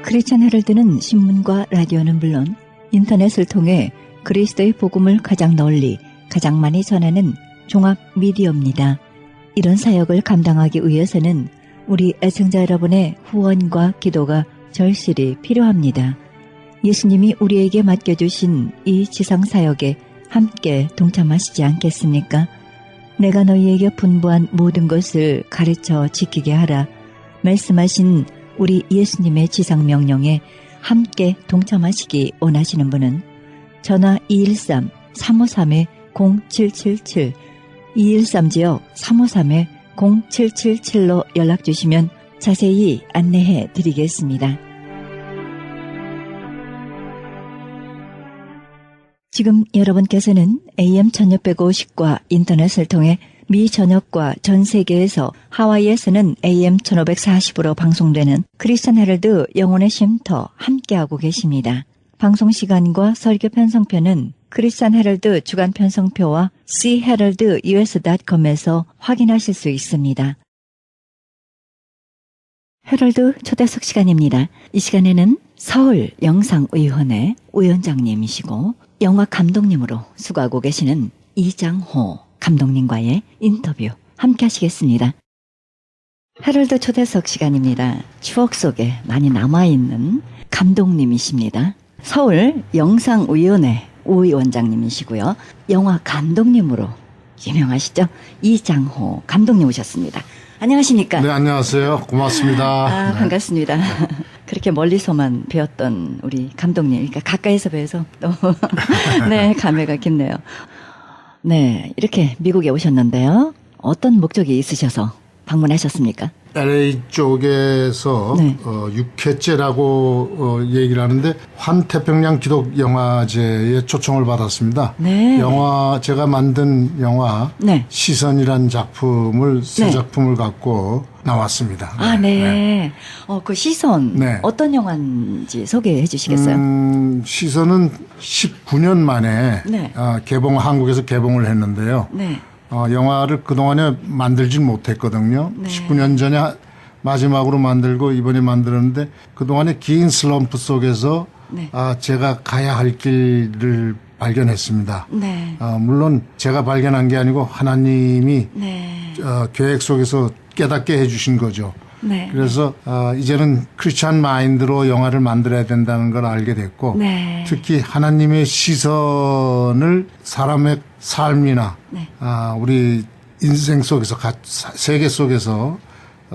크리스천 헤럴드는 신문과 라디오는 물론 인터넷을 통해 그리스도의 복음을 가장 널리, 가장 많이 전하는 종합 미디어입니다. 이런 사역을 감당하기 위해서는 우리 애청자 여러분의 후원과 기도가 절실히 필요합니다. 예수님이 우리에게 맡겨주신 이 지상사역에 함께 동참하시지 않겠습니까? 내가 너희에게 분부한 모든 것을 가르쳐 지키게 하라 말씀하신 우리 예수님의 지상명령에 함께 동참하시기 원하시는 분은 전화 213-353-0777 213지역 353-0777로 연락주시면 자세히 안내해 드리겠습니다. 지금 여러분께서는 AM 1650과 인터넷을 통해 미 전역과 전 세계에서 하와이에서는 AM 1540으로 방송되는 크리스천 헤럴드 영혼의 쉼터 함께하고 계십니다. 방송 시간과 설교 편성표는 크리스천 헤럴드 주간 편성표와 charaldus.com에서 확인하실 수 있습니다. 헤럴드 초대석 시간입니다. 이 시간에는 서울 영상의원회 위원장님이시고 영화 감독님으로 수고하고 계시는 이장호 감독님과의 인터뷰 함께 하시겠습니다. 헤럴드 초대석 시간입니다. 추억 속에 많이 남아있는 감독님이십니다. 서울 영상위원회 위원장님이시고요. 영화 감독님으로 유명하시죠? 이장호 감독님 오셨습니다. 안녕하십니까? 네, 안녕하세요. 고맙습니다. 반갑습니다. 그렇게 멀리서만 뵈었던 우리 감독님, 그러니까 가까이서 뵈서 또 네, 감회가 깊네요. 네, 이렇게 미국에 오셨는데요. 어떤 목적이 있으셔서 방문하셨습니까? LA 쪽에서 네. 6회째라고 얘기를 하는데 환태평양 기독영화제에 초청을 받았습니다. 네. 제가 만든 영화 네. 시선이란 작품을 새 네. 작품을 갖고 나왔습니다. 아, 네. 그 시선 네. 어떤 영화인지 소개해 주시겠어요? 시선은 19년 만에 네. 한국에서 개봉을 했는데요. 네. 영화를 그동안에 만들질 못했거든요. 네. 19년 전에 마지막으로 만들고 이번에 만들었는데 그동안에 긴 슬럼프 속에서 네. 제가 가야 할 길을 발견했습니다. 네. 물론 제가 발견한 게 아니고 하나님이 네. 계획 속에서 깨닫게 해주신 거죠. 네. 그래서 이제는 크리스찬 마인드로 영화를 만들어야 된다는 걸 알게 됐고 네. 특히 하나님의 시선을 사람의 삶이나 네. 우리 인생 속에서 세계 속에서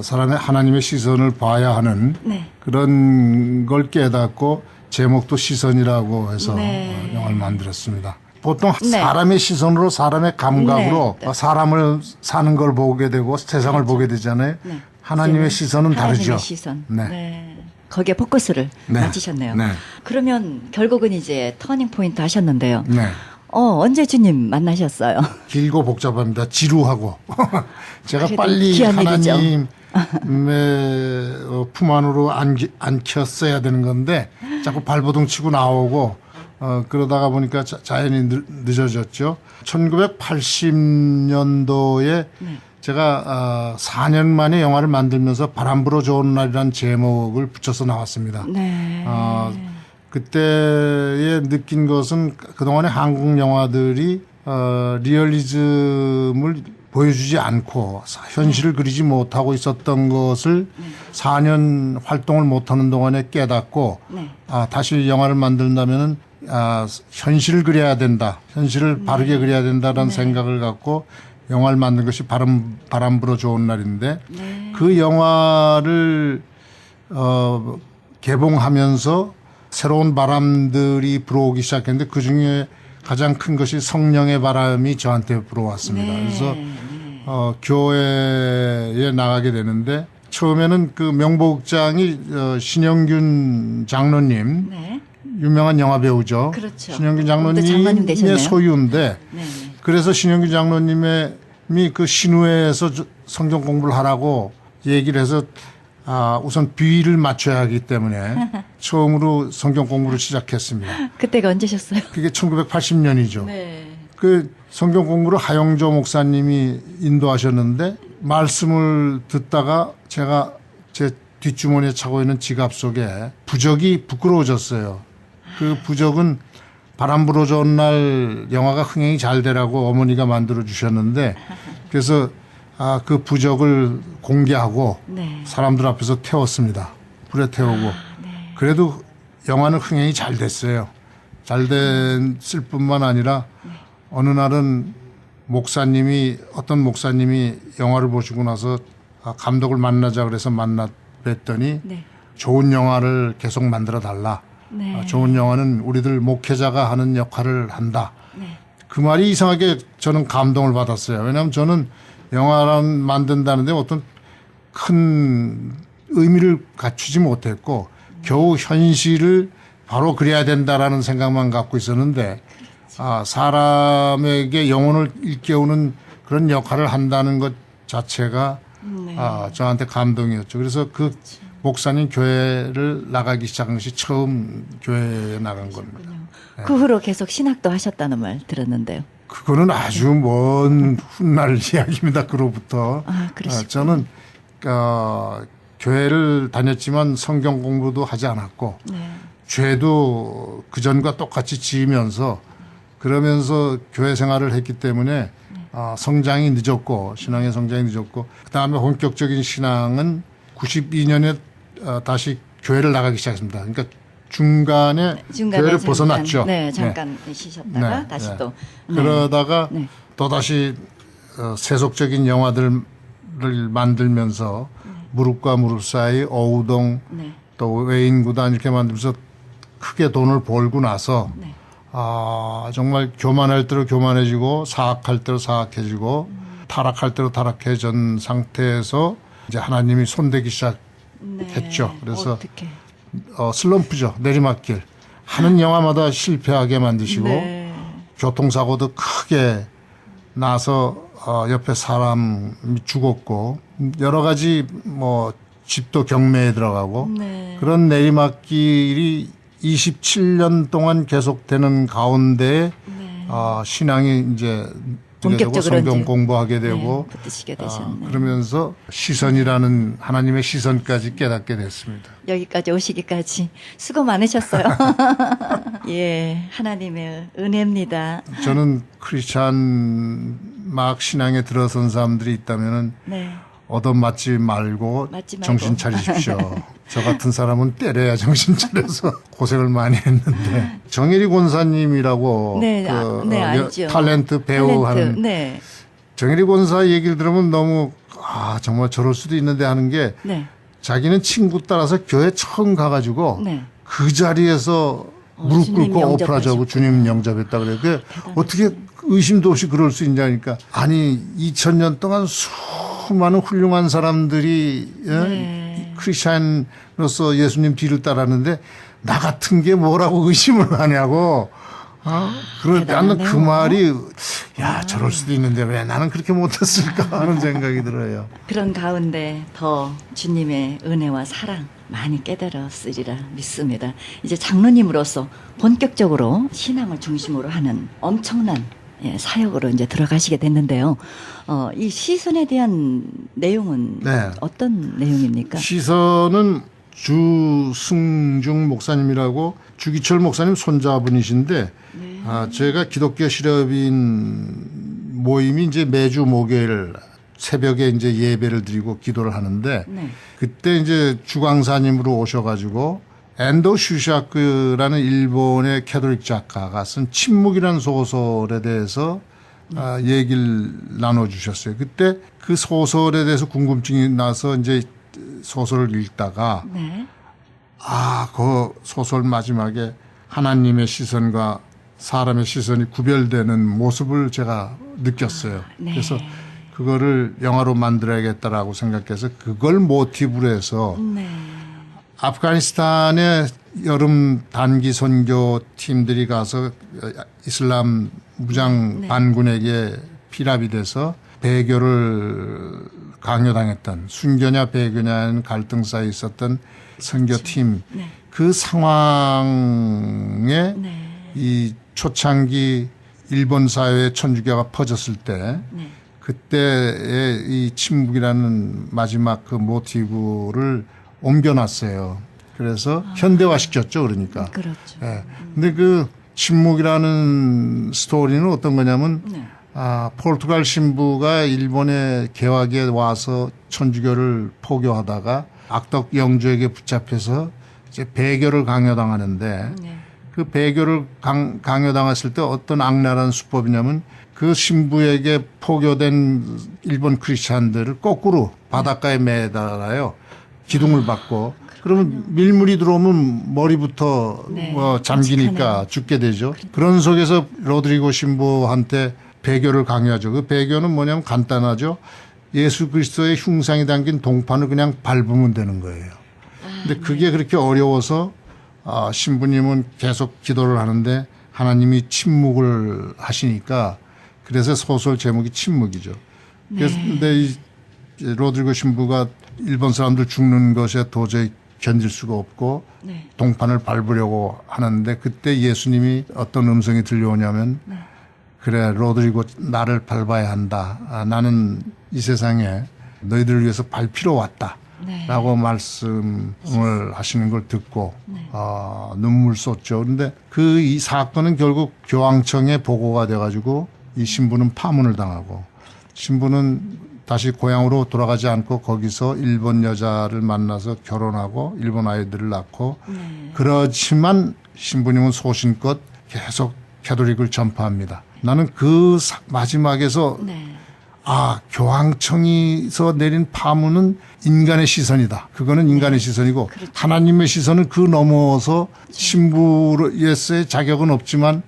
사람의 하나님의 시선을 봐야 하는 네. 그런 걸 깨닫고 제목도 시선이라고 해서 네. 영화를 만들었습니다. 보통 네. 사람의 시선으로 사람의 감각으로 네. 사람을 사는 걸 보게 되고 세상을 그렇죠. 보게 되잖아요. 네. 하나님의 시선은 다르죠. 하나님의 시선. 네. 네. 거기에 포커스를 네. 맞추셨네요. 네. 그러면 결국은 이제 터닝 포인트 하셨는데요. 네. 언제 주님 만나셨어요? 길고 복잡합니다. 지루하고. 제가 그래도 빨리 귀한 일이죠. 하나님의 품 안으로 안겼어야 되는 건데 자꾸 발버둥 치고 나오고 그러다가 보니까 자연히 늦어졌죠. 1980년도에 네. 제가 4년 만에 영화를 만들면서 바람 불어 좋은 날이라는 제목을 붙여서 나왔습니다. 네. 그때에 느낀 것은 그동안의 한국 영화들이 리얼리즘을 보여주지 않고 현실을 그리지 못하고 있었던 것을 4년 활동을 못하는 동안에 깨닫고 네. 다시 영화를 만든다면은 현실을 그려야 된다. 현실을 바르게 그려야 된다라는 생각을 갖고 영화를 만든 것이 바람 불어 좋은 날인데 네. 그 영화를 개봉하면서 새로운 바람들이 불어오기 시작했는데 그중에 가장 큰 것이 성령의 바람이 저한테 불어왔습니다. 네. 그래서 교회에 나가게 되는데 처음에는 그 명복장이 신영균 장로님 네. 유명한 영화 배우죠. 그렇죠. 신영균 장로님 장로님의 되셨네요. 소유인데 네. 그래서 신영균 장로님이 그 신우회에서 성경 공부를 하라고 얘기를 해서 우선 비위를 맞춰야 하기 때문에 처음으로 성경 공부를 시작했습니다. 그때가 언제셨어요? 그게 1980년이죠. 네. 그 성경 공부를 하영조 목사님이 인도하셨는데 말씀을 듣다가 제가 제 뒷주머니에 차고 있는 지갑 속에 부적이 부끄러워졌어요. 그 부적은 바람 불어 좋은 날 영화가 흥행이 잘 되라고 어머니가 만들어 주셨는데 그래서 그 부적을 공개하고 네. 사람들 앞에서 태웠습니다. 불에 태우고. 네. 그래도 영화는 흥행이 잘 됐어요. 잘 됐을 뿐만 아니라 어느 날은 어떤 목사님이 영화를 보시고 나서 감독을 만나자 그래서 뵀더니 네. 좋은 영화를 계속 만들어 달라. 네. 좋은 영화는 우리들 목회자가 하는 역할을 한다. 네. 그 말이 이상하게 저는 감동을 받았어요. 왜냐하면 저는 영화를 만든다는데 어떤 큰 의미를 갖추지 못했고 겨우 현실을 바로 그려야 된다라는 생각만 갖고 있었는데 사람에게 영혼을 일깨우는 그런 역할을 한다는 것 자체가 네. 저한테 감동이었죠. 그래서 그 목사님 교회를 나가기 시작한 것이 처음 교회에 나간 겁니다. 그 후로 계속 신학도 하셨다는 말 들었는데요. 그거는 아주 먼 훗날 이야기입니다. 그로부터. 그러시군요. 저는 교회를 다녔지만 성경 공부도 하지 않았고 네. 죄도 그전과 똑같이 지으면서 그러면서 교회 생활을 했기 때문에 성장이 늦었고 신앙의 성장이 늦었고 그다음에 본격적인 신앙은 92년에 다시 교회를 나가기 시작했습니다. 그러니까 중간에 교회를 벗어났죠. 네, 잠깐 쉬셨다가 네, 다시 네. 또. 그러다가 네. 또다시 세속적인 영화들을 만들면서 무릎과 무릎 사이, 어우동, 네. 또 외인구단 이렇게 만들면서 크게 돈을 벌고 나서 네. 정말 교만할 대로 교만해지고 사악할 대로 사악해지고 타락할 대로 타락해진 상태에서 이제 하나님이 손대기 시작했죠. 네. 그래서 어떻게? 슬럼프죠. 내리막길. 하는 영화마다 실패하게 만드시고 네. 교통사고도 크게 나서 옆에 사람이 죽었고 여러 가지 집도 경매에 들어가고 네. 그런 내리막길이 27년 동안 계속되는 가운데 네. 신앙이 이제 본격적으로 성경 이제, 공부하게 되고 붙으시게 되셨네요. 그러면서 시선이라는 하나님의 시선까지 깨닫게 됐습니다. 여기까지 오시기까지 수고 많으셨어요. 예, 하나님의 은혜입니다. 저는 크리스찬 막 신앙에 들어선 사람들이 있다면은 네. 얻어맞지 말고 맞지 말고. 정신 차리십시오. 저 같은 사람은 때려야 정신 차려서 고생을 많이 했는데 정혜리 권사님이라고 네, 네, 알죠. 탤런트 배우 하는 네. 정혜리 권사 얘기를 들으면 너무 정말 저럴 수도 있는데 하는 게 네. 자기는 친구 따라서 교회 처음 가가지고 네. 그 자리에서 무릎 주님 꿇고 영접하셨구나. 오프라자고 주님 영접했다 그래요. 그게 어떻게 의심도 없이 그럴 수 있냐니까. 아니 2000년 동안 수많은 훌륭한 사람들이 네. 크리스찬으로서 예수님 뒤를 따랐는데 나 같은 게 뭐라고 의심을 하냐고. 나는 그 말이 저럴 수도 있는데 왜 나는 그렇게 못했을까 하는 생각이 들어요. 그런 가운데 더 주님의 은혜와 사랑 많이 깨달았으리라 믿습니다. 이제 장로님으로서 본격적으로 신앙을 중심으로 하는 엄청난 사역으로 이제 들어가시게 됐는데요. 이 시선에 대한 내용은 네. 어떤 내용입니까? 시선은 주승중 목사님이라고 주기철 목사님 손자분이신데 제가 기독교 실업인 모임이 이제 매주 목요일 새벽에 이제 예배를 드리고 기도를 하는데 네. 그때 이제 주강사님으로 오셔가지고 엔도 슈샤크라는 일본의 캐톨릭 작가가 쓴 침묵이라는 소설에 대해서 얘기를 나눠주셨어요. 그때 그 소설에 대해서 궁금증이 나서 이제 소설을 읽다가 네. 그 소설 마지막에 하나님의 시선과 사람의 시선이 구별되는 모습을 제가 느꼈어요. 네. 그래서 그거를 영화로 만들어야겠다라고 생각해서 그걸 모티브로 해서 네. 아프가니스탄에 여름 단기 선교 팀들이 가서 이슬람 무장 반군에게 피랍이 돼서 배교를 강요당했던 순교냐 배교냐는 갈등 사이에 있었던 선교팀 네. 그 상황에 네. 이 초창기 일본 사회의 천주교가 퍼졌을 때 네. 그때의 이 침묵이라는 마지막 그 모티브를 옮겨놨어요. 그래서 현대화시켰죠. 그러니까. 그렇죠. 예. 근데 그 침묵이라는 스토리는 어떤 거냐면 네. 포르투갈 신부가 일본의 개화기에 와서 천주교를 포교하다가 악덕 영주에게 붙잡혀서 이제 배교를 강요당하는데 네. 그 배교를 강요당했을 때 어떤 악랄한 수법이냐면 그 신부에게 포교된 일본 크리스찬들을 거꾸로 바닷가에 매달아요. 기둥을 받고. 그러면 밀물이 들어오면 머리부터 네. 잠기니까 죽게 되죠. 그런 속에서 로드리고 신부한테 배교를 강요하죠. 그 배교는 뭐냐면 간단하죠. 예수 그리스도의 흉상이 담긴 동판을 그냥 밟으면 되는 거예요. 근데 그게 그렇게 어려워서 신부님은 계속 기도를 하는데 하나님이 침묵을 하시니까 그래서 소설 제목이 침묵이죠. 그래서 근데 이 로드리고 신부가 일본 사람들 죽는 것에 도저히 견딜 수가 없고 네. 동판을 밟으려고 하는데 그때 예수님이 어떤 음성이 들려오냐면 그래 로드리고 나를 밟아야 한다. 나는 이 세상에 너희들을 위해서 밟히러 왔다. 네. 라고 말씀을 하시는 걸 듣고 눈물 쏟죠. 그런데 그 이 사건은 결국 교황청에 보고가 돼가지고 이 신부는 파문을 당하고 신부는 다시 고향으로 돌아가지 않고 거기서 일본 여자를 만나서 결혼하고 일본 아이들을 낳고 그렇지만 신부님은 소신껏 계속 캐톨릭을 전파합니다. 나는 그 마지막에서 네. 교황청에서 내린 파문은 인간의 시선이다. 그거는 인간의 시선이고 그렇죠. 하나님의 시선은 그 넘어서 신부로서의 자격은 없지만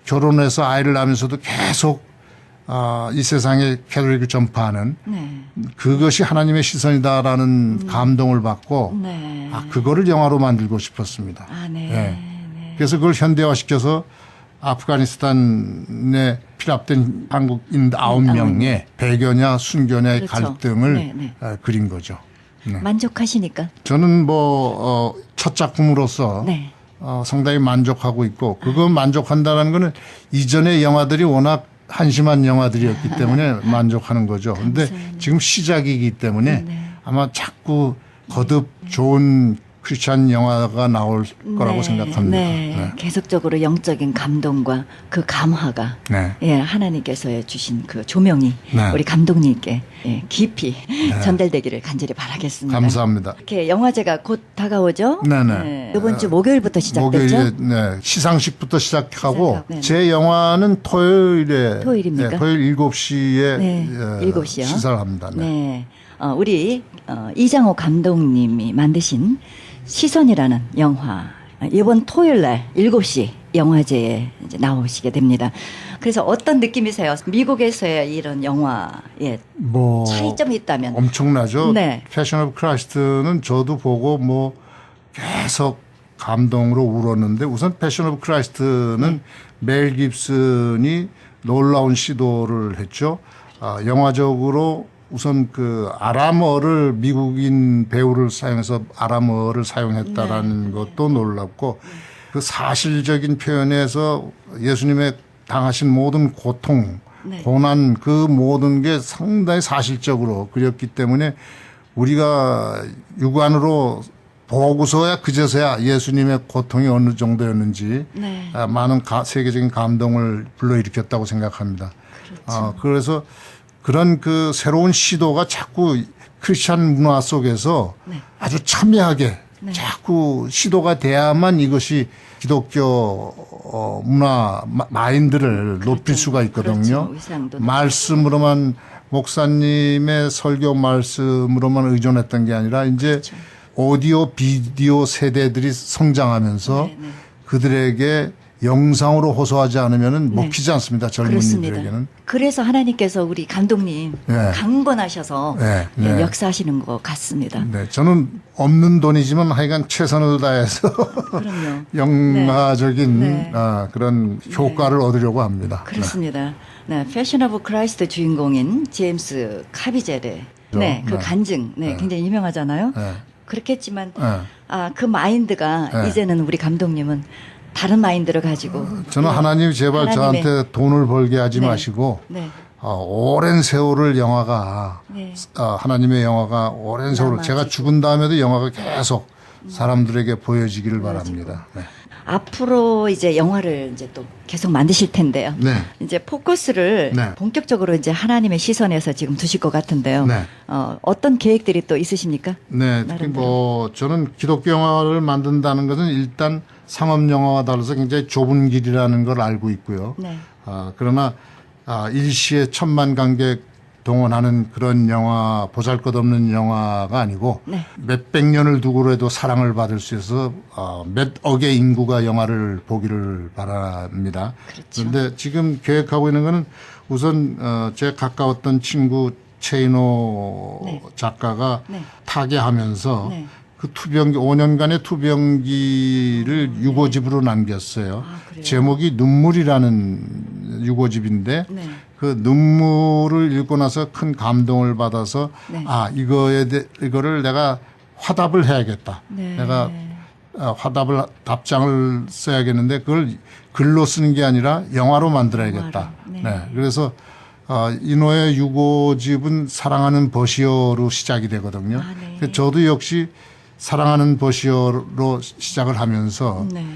결혼해서 아이를 낳으면서도 계속 이 세상에 캐톨릭을 전파하는 네. 그것이 하나님의 시선이다라는 감동을 받고 네. 그거를 영화로 만들고 싶었습니다. 네. 예. 네. 그래서 그걸 현대화시켜서 아프가니스탄에 필압된 한국인 9명의 배교냐 순교냐의 그렇죠. 갈등을 네. 그린 거죠. 네. 만족하시니까? 저는 첫 작품으로서 네. 상당히 만족하고 있고 그거 만족한다는 거는 이전의 영화들이 워낙 한심한 영화들이었기 때문에 만족하는 거죠. 그런데 지금 시작이기 때문에 아마 자꾸 거듭 좋은 크리스찬 영화가 나올 거라고 생각합니다. 네. 계속적으로 영적인 감동과 그 감화가 하나님께서 주신 그 조명이 우리 감독님께 깊이 전달되기를 간절히 바라겠습니다. 감사합니다. 이렇게 영화제가 곧 다가오죠? 네네. 이번 주 목요일부터 시작됐죠? 목요일에 시상식부터 시작하고 네네. 제 영화는 토요일입니까? 토요일 7시에 7시요? 시사를 합니다. 네. 우리 이장호 감독님이 만드신 시선이라는 영화 이번 토요일 날 7시 영화제에 이제 나오시게 됩니다. 그래서 어떤 느낌이세요? 미국에서의 이런 영화에 차이점이 있다면? 엄청나죠. 네. 패션 오브 크라이스트는 저도 보고 계속 감동으로 울었는데 우선 패션 오브 크라이스트는 멜 깁슨이 놀라운 시도를 했죠. 영화적으로 우선 그 아람어를 미국인 배우를 사용해서 아람어를 사용했다라는 것도 놀랍고 그 사실적인 표현에서 예수님의 당하신 모든 고통, 고난 그 모든 게 상당히 사실적으로 그렸기 때문에 우리가 육안으로 보고서야 그제서야 예수님의 고통이 어느 정도였는지 많은 세계적인 감동을 불러일으켰다고 생각합니다. 그렇죠. 그래서 그런 그 새로운 시도가 자꾸 크리스찬 문화 속에서 아주 첨예하게 자꾸 시도가 돼야만 이것이 기독교 문화 마인드를 높일 수가 있거든요. 말씀으로만 목사님의 설교 말씀으로만 의존했던 게 아니라 이제 오디오 비디오 세대들이 성장하면서 그들에게 영상으로 호소하지 않으면 먹히지 않습니다. 젊은이들에게는. 그래서 하나님께서 우리 감독님 강권하셔서 역사하시는 것 같습니다. 네, 저는 없는 돈이지만 하여간 최선을 다해서 영화적인 그런 효과를 얻으려고 합니다. 그렇습니다. 패션 오브 크라이스트 주인공인 제임스 카비제르. 그 간증 굉장히 유명하잖아요. 그렇겠지만 그 마인드가 이제는 우리 감독님은 다른 마인드를 가지고 저는 하나님 제발 저한테 돈을 벌게 하지 마시고 오랜 세월을 영화가 네. 하나님의 영화가 오랜 세월을 제가 죽은 다음에도 영화가 계속 사람들에게 보여지기를 바랍니다. 네. 앞으로 이제 영화를 이제 또 계속 만드실 텐데요. 네. 이제 포커스를 네. 본격적으로 이제 하나님의 시선에서 지금 두실 것 같은데요. 네. 어떤 계획들이 또 있으십니까? 네, 특히 뭐 저는 기독교 영화를 만든다는 것은 일단 상업 영화와 달라서 굉장히 좁은 길이라는 걸 알고 있고요. 네. 그러나 일시에 1,000만 관객 동원하는 그런 영화, 보잘것없는 영화가 아니고 네. 몇백 년을 두고라도 사랑을 받을 수 있어서 몇 억의 인구가 영화를 보기를 바랍니다. 그렇죠. 그런데 지금 계획하고 있는 거는 우선 제 가까웠던 친구 최인호 네. 작가가 네. 타계하면서 네. 그 투병기 5년간의 투병기를 유고집으로 남겼어요. 그래요? 제목이 눈물이라는 유고집인데 네. 그 눈물을 읽고 나서 큰 감동을 받아서 네. 이거를 내가 화답을 해야겠다. 네. 내가 답장을 써야겠는데 그걸 글로 쓰는 게 아니라 영화로 만들어야겠다. 네. 네. 그래서 이노의 유고집은 사랑하는 버시어로 시작이 되거든요. 네. 저도 역시 사랑하는 버시어로 시작을 하면서 네.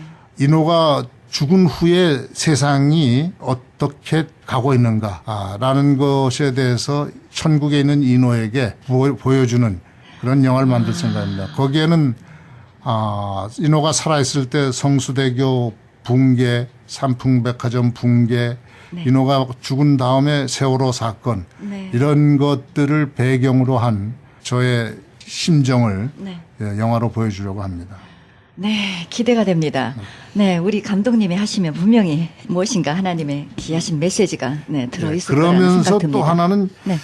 이노가 죽은 후에 세상이 어떻게 가고 있는가라는 것에 대해서 천국에 있는 이노에게 보여주는 그런 영화를 만들 생각입니다. 거기에는 이노가 살아있을 때 성수대교 붕괴, 삼풍백화점 붕괴, 네. 이노가 죽은 다음에 세월호 사건 네. 이런 것들을 배경으로 한 저의 심정을 네. 영화로 보여주려고 합니다. 네, 기대가 됩니다. 네, 우리 감독님이 하시면 분명히 무엇인가 하나님의 귀하신 메시지가 들어있을 거라는 그러면서 생각 듭니다. 또 하나는 네.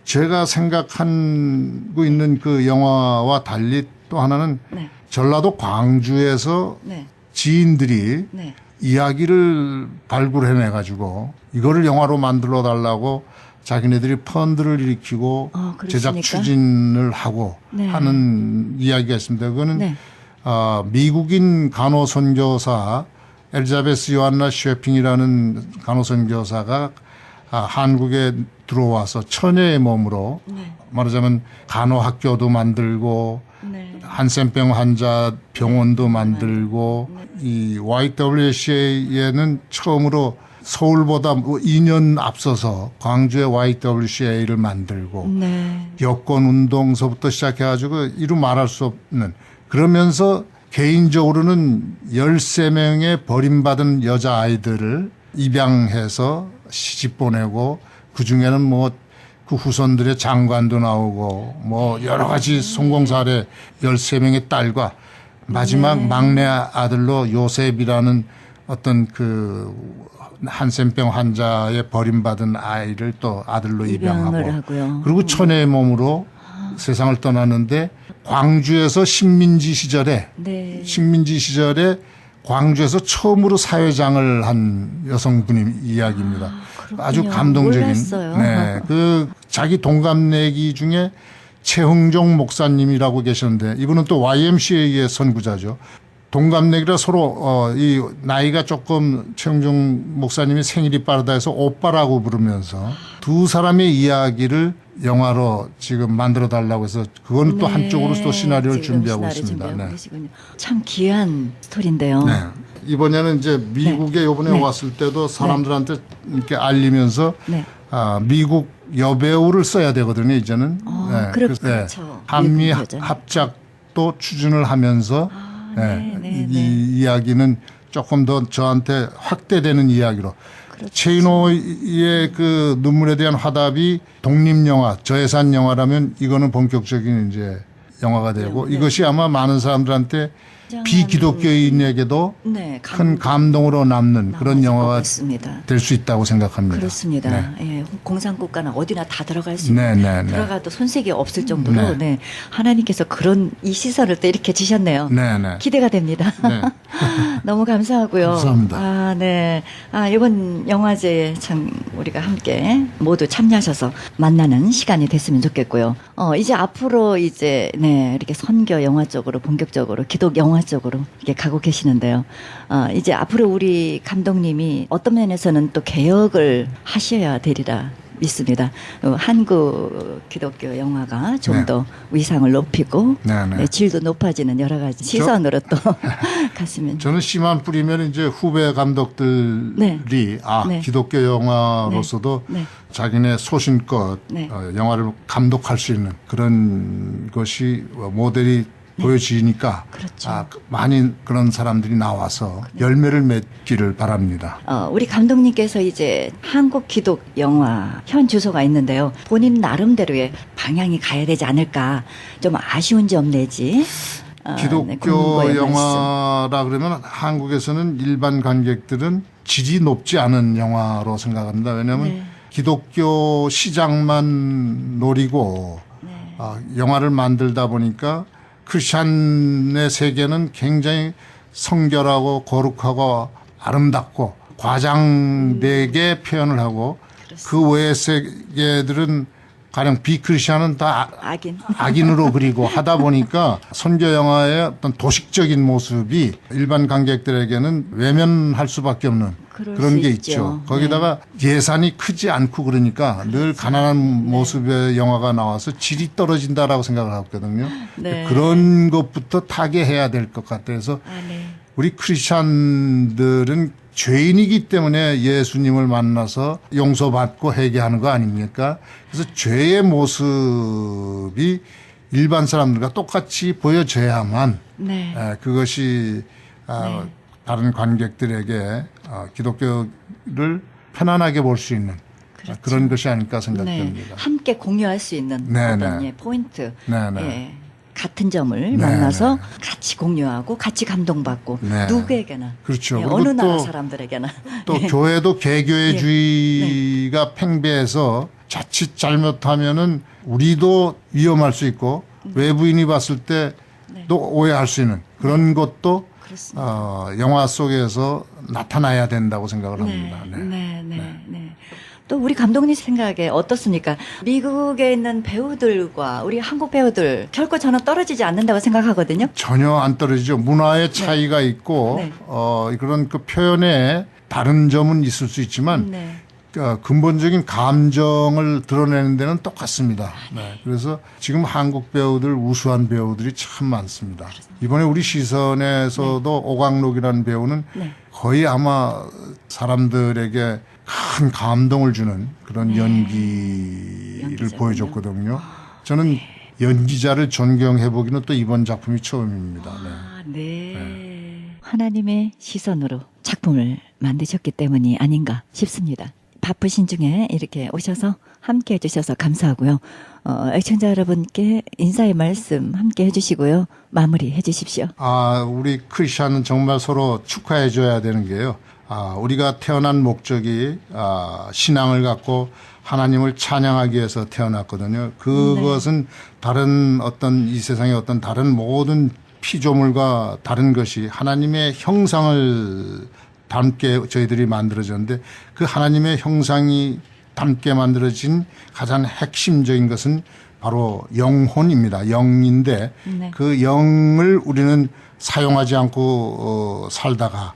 제가 생각하고 있는 그 영화와 달리 또 하나는 네. 전라도 광주에서 네. 지인들이 네. 이야기를 발굴해내 가지고 이거를 영화로 만들어 달라고 자기네들이 펀드를 일으키고 제작 그렇습니까? 추진을 하고 네. 하는 이야기가 있습니다. 그거는 네. 미국인 간호선교사 엘자베스 요한나 쉐핑이라는 간호선교사가 한국에 들어와서 천여의 몸으로 네. 말하자면 간호학교도 만들고 네. 한센병 환자 병원도 만들고 이 YWCA에는 처음으로 서울보다 2년 앞서서 광주에 YWCA를 만들고 네. 여권 운동서부터 시작해가지고 이루 말할 수 없는 그러면서 개인적으로는 13명의 버림받은 여자아이들을 입양해서 시집 보내고 그중에는 뭐 그 후손들의 장관도 나오고 뭐 여러 가지 성공 사례 13명의 딸과 마지막 막내 아들로 요셉이라는 어떤 그 한센병 환자의 버림받은 아이를 또 아들로 입양하고 하고요. 그리고 천혜의 몸으로 세상을 떠나는데 광주에서 식민지 시절에 네. 광주에서 처음으로 사회장을 한 여성분의 이야기입니다. 아주 감동적인. 몰랐어요. 네, 그 자기 동갑내기 중에 최흥종 목사님이라고 계셨는데 이분은 또 YMCA의 선구자죠. 동갑내기라 서로 이 나이가 조금 최흥종 목사님이 생일이 빠르다 해서 오빠라고 부르면서 두 사람의 이야기를 영화로 지금 만들어 달라고 해서 그건 또 한쪽으로 또 시나리오를 준비하고 있습니다. 네. 참 귀한 스토리인데요. 네. 이번에는 이제 미국에 요번에 왔을 때도 사람들한테 이렇게 알리면서 네. 미국 여배우를 써야 되거든요, 이제는. 네. 그렇죠. 한미 합작도 추진을 하면서 이 이야기는 조금 더 저한테 확대되는 이야기로. 그렇죠. 최인호의 그 눈물에 대한 화답이 독립영화, 저예산 영화라면 이거는 본격적인 이제 영화가 되고 이것이 아마 많은 사람들한테 비기독교인에게도 큰 감동으로 남는 그런 영화가 될 수 있다고 생각합니다. 그렇습니다. 네. 예, 공산국가는 어디나 다 들어갈 수 있는 들어가도 손색이 없을 정도로 하나님께서 그런 이 시설을 또 이렇게 지셨네요. 기대가 됩니다. 너무 감사하고요. 감사합니다. 네. 이번 영화제에 참 우리가 함께 모두 참여하셔서 만나는 시간이 됐으면 좋겠고요. 이제 앞으로 이제 이렇게 선교 영화 쪽으로 본격적으로 기독 영화 쪽으로 이렇게 가고 계시는데요. 이제 앞으로 우리 감독님이 어떤 면에서는 또 개혁을 하셔야 되리라 믿습니다. 한국 기독교 영화가 좀 더 위상을 높이고 질도 높아지는 여러 가지 시선으로 또 갔으면. 저는 씨만 뿌리면 이제 후배 감독들이 기독교 영화로서도 자기네 소신껏 영화를 감독할 수 있는 그런 것이 모델이 보여지니까 그렇죠. 많이 그런 사람들이 나와서 열매를 맺기를 바랍니다. 우리 감독님께서 이제 한국 기독 영화 현 주소가 있는데요. 본인 나름대로의 방향이 가야 되지 않을까, 좀 아쉬운 점 내지. 기독교 영화라 그러면 한국에서는 일반 관객들은 질이 높지 않은 영화로 생각합니다. 왜냐하면 기독교 시장만 노리고 영화를 만들다 보니까 크리스찬의 세계는 굉장히 성결하고 거룩하고 아름답고 과장되게 표현을 하고 그 외의 세계들은 가령 비크리스찬은 다 악인으로 그리고 하다 보니까 선교 영화의 어떤 도식적인 모습이 일반 관객들에게는 외면할 수밖에 없는 그런 게 있죠. 거기다가 예산이 크지 않고 그러니까 늘 가난한 모습의 영화가 나와서 질이 떨어진다라고 생각을 하거든요. 그런 것부터 타개해야 될 것 같아서 우리 크리스찬들은 죄인이기 때문에 예수님을 만나서 용서받고 회개하는 거 아닙니까? 그래서 죄의 모습이 일반 사람들과 똑같이 보여져야만 그것이 다른 관객들에게 기독교를 편안하게 볼 수 있는 그런 것이 아닐까 생각됩니다. 함께 공유할 수 있는 어떤 포인트. 같은 점을 만나서 같이 공유하고 같이 감동받고 누구에게나 그렇죠. 어느 나라 사람들에게나 또 교회도 개교회주의가 팽배해서 자칫 잘못하면은 우리도 위험할 수 있고 외부인이 봤을 때도 오해할 수 있는 그런 것도 영화 속에서 나타나야 된다고 생각을 합니다. 또 우리 감독님 생각에 어떻습니까? 미국에 있는 배우들과 우리 한국 배우들 결코 저는 떨어지지 않는다고 생각하거든요. 전혀 안 떨어지죠. 문화의 차이가 있고 그런 그 표현에 다른 점은 있을 수 있지만 근본적인 감정을 드러내는 데는 똑같습니다. 그래서 지금 한국 배우들 우수한 배우들이 참 많습니다. 이번에 우리 시선에서도 오광록이라는 배우는 거의 아마 사람들에게 큰 감동을 주는 그런 연기를 보여줬거든요. 저는 연기자를 존경해보기는 또 이번 작품이 처음입니다. 하나님의 시선으로 작품을 만드셨기 때문이 아닌가 싶습니다. 바쁘신 중에 이렇게 오셔서 함께 해주셔서 감사하고요. 애청자 여러분께 인사의 말씀 함께 해주시고요. 마무리 해주십시오. 우리 크리스찬은 정말 서로 축하해줘야 되는 게요. 우리가 태어난 목적이 신앙을 갖고 하나님을 찬양하기 위해서 태어났거든요. 그것은 다른 어떤 이 세상의 어떤 다른 모든 피조물과 다른 것이 하나님의 형상을 담게 저희들이 만들어졌는데 그 하나님의 형상이 담게 만들어진 가장 핵심적인 것은 바로 영혼입니다. 영인데 그 영을 우리는 사용하지 않고 살다가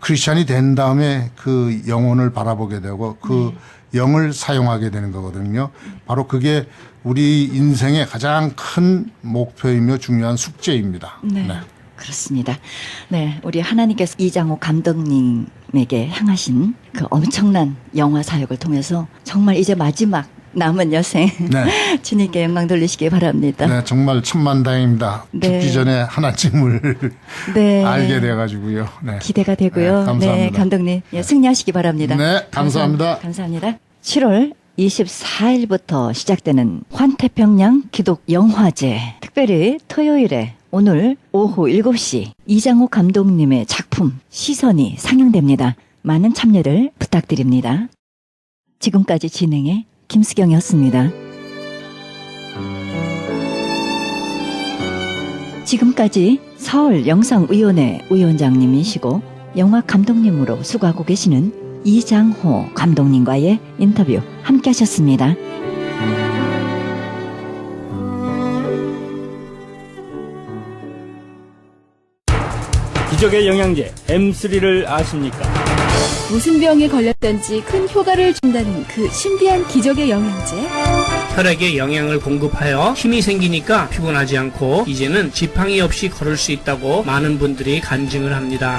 크리스찬이 된 다음에 그 영혼을 바라보게 되고 그 영을 사용하게 되는 거거든요. 바로 그게 우리 인생의 가장 큰 목표이며 중요한 숙제입니다. 그렇습니다. 우리 하나님께서 이장호 감독님에게 향하신 그 엄청난 영화 사역을 통해서 정말 이제 마지막 남은 여생 주님께 영광 돌리시기 바랍니다. 정말 천만다행입니다. 죽기 전에 하나님을 알게 돼가지고요. 기대가 되고요. 감사합니다. 감독님 승리하시기 바랍니다. 감사합니다. 감사합니다. 7월 24일부터 시작되는 환태평양 기독 영화제, 특별히 토요일에 오늘 오후 7시 이장호 감독님의 작품 시선이 상영됩니다. 많은 참여를 부탁드립니다. 지금까지 진행의 김수경이었습니다. 지금까지 서울영상위원회 위원장님이시고 영화 감독님으로 수고하고 계시는 이장호 감독님과의 인터뷰 함께 하셨습니다. 기적의 영양제 M3를 아십니까? 무슨 병에 걸렸던지 큰 효과를 준다는 그 신비한 기적의 영양제. 혈액에 영양을 공급하여 힘이 생기니까 피곤하지 않고 이제는 지팡이 없이 걸을 수 있다고 많은 분들이 간증을 합니다.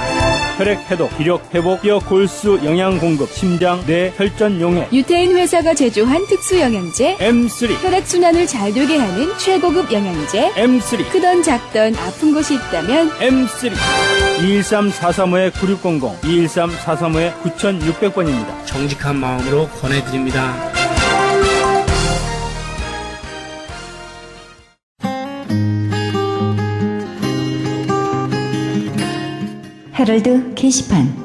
혈액 해독, 기력 회복, 뼈 골수 영양 공급, 심장, 뇌, 혈전 용해. 유태인 회사가 제조한 특수 영양제. M3. 혈액 순환을 잘 되게 하는 최고급 영양제. M3. 크던 작던 아픈 곳이 있다면 M3. 213-435-9600, 213-435-9600번입니다. 정직한 마음으로 권해드립니다. 헤럴드 게시판.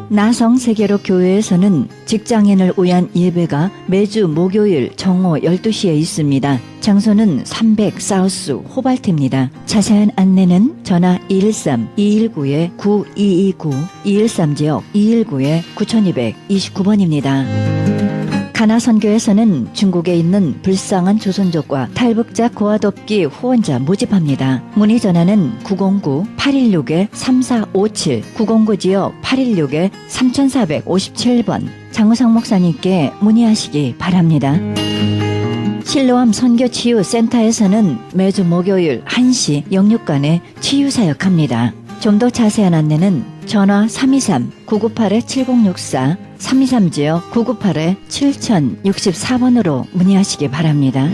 나성 세계로 교회에서는 직장인을 위한 예배가 매주 목요일 정오 12시에 있습니다. 장소는 300 사우스 호발트입니다. 자세한 안내는 전화 213-219-9229, 213지역 219-9229번입니다. 가나선교에서는 중국에 있는 불쌍한 조선족과 탈북자 고아돕기 후원자 모집합니다. 문의 전화는 909-816-3457, 909지역 816-3457번. 장우상 목사님께 문의하시기 바랍니다. 실로암 선교치유센터에서는 매주 목요일 1시 영육간에 치유사역합니다. 좀 더 자세한 안내는 전화 323-998-7064, 323지역 998-7064번으로 문의하시기 바랍니다.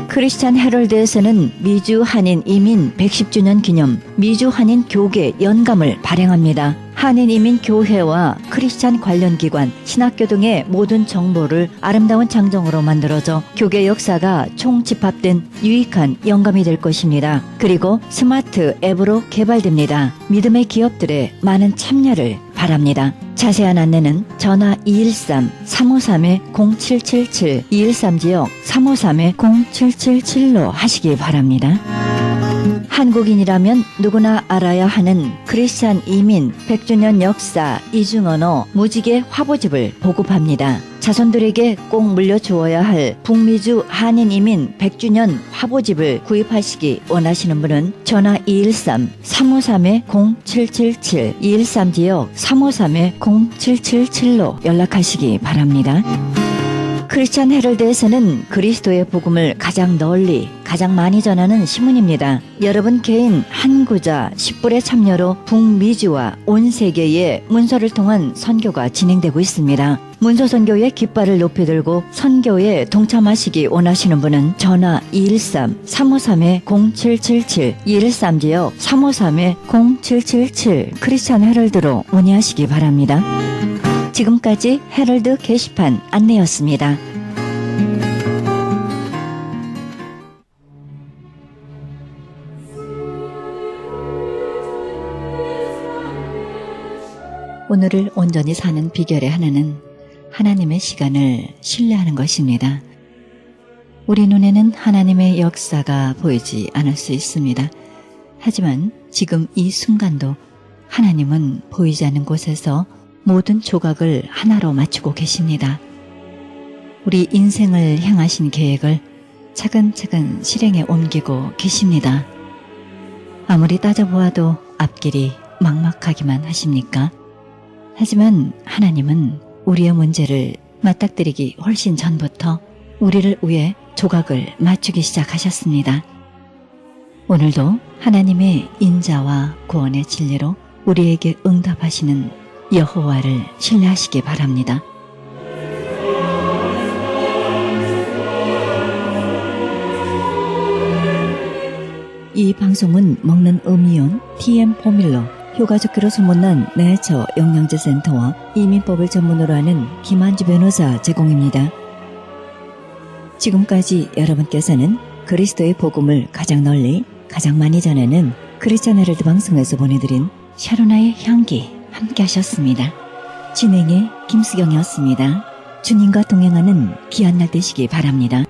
크리스찬 헤럴드에서는 미주 한인 이민 110주년 기념 미주 한인 교계 연감을 발행합니다. 한인 이민 교회와 크리스찬 관련 기관, 신학교 등의 모든 정보를 아름다운 장정으로 만들어져 교계 역사가 총집합된 유익한 영감이 될 것입니다. 그리고 스마트 앱으로 개발됩니다. 믿음의 기업들의 많은 참여를 바랍니다. 자세한 안내는 전화 213-353-0777, 213지역 353-0777로 하시기 바랍니다. 한국인이라면 누구나 알아야 하는 크리스찬 이민 100주년 역사 이중언어 무지개 화보집을 보급합니다. 자손들에게 꼭 물려주어야 할 북미주 한인 이민 100주년 화보집을 구입하시기 원하시는 분은 전화 213-353-0777, 213지역 353-0777로 연락하시기 바랍니다. 크리스찬 헤럴드에서는 그리스도의 복음을 가장 널리 가장 많이 전하는 신문입니다. 여러분 개인 한 구자 10불의 참여로 북미주와 온 세계의 문서를 통한 선교가 진행되고 있습니다. 문서 선교의 깃발을 높이 들고 선교에 동참하시기 원하시는 분은 전화 213-353-0777, 213지역 353-0777 크리스찬 헤럴드로 문의하시기 바랍니다. 지금까지 헤럴드 게시판 안내였습니다. 오늘을 온전히 사는 비결의 하나는 하나님의 시간을 신뢰하는 것입니다. 우리 눈에는 하나님의 역사가 보이지 않을 수 있습니다. 하지만 지금 이 순간도 하나님은 보이지 않는 곳에서 모든 조각을 하나로 맞추고 계십니다. 우리 인생을 향하신 계획을 차근차근 실행에 옮기고 계십니다. 아무리 따져보아도 앞길이 막막하기만 하십니까? 하지만 하나님은 우리의 문제를 맞닥뜨리기 훨씬 전부터 우리를 위해 조각을 맞추기 시작하셨습니다. 오늘도 하나님의 인자와 구원의 진리로 우리에게 응답하시는 여호와를 신뢰하시기 바랍니다. 이 방송은 먹는 음이온 TM 포뮬러, 효과적기로 소문난 내처 영양제 센터와 이민법을 전문으로 하는 김한주 변호사 제공입니다. 지금까지 여러분께서는 그리스도의 복음을 가장 널리 가장 많이 전하는 크리스찬 헤럴드 방송에서 보내드린 샤로나의 향기 함께 하셨습니다. 진행의 김수경이었습니다. 주님과 동행하는 귀한 날 되시기 바랍니다.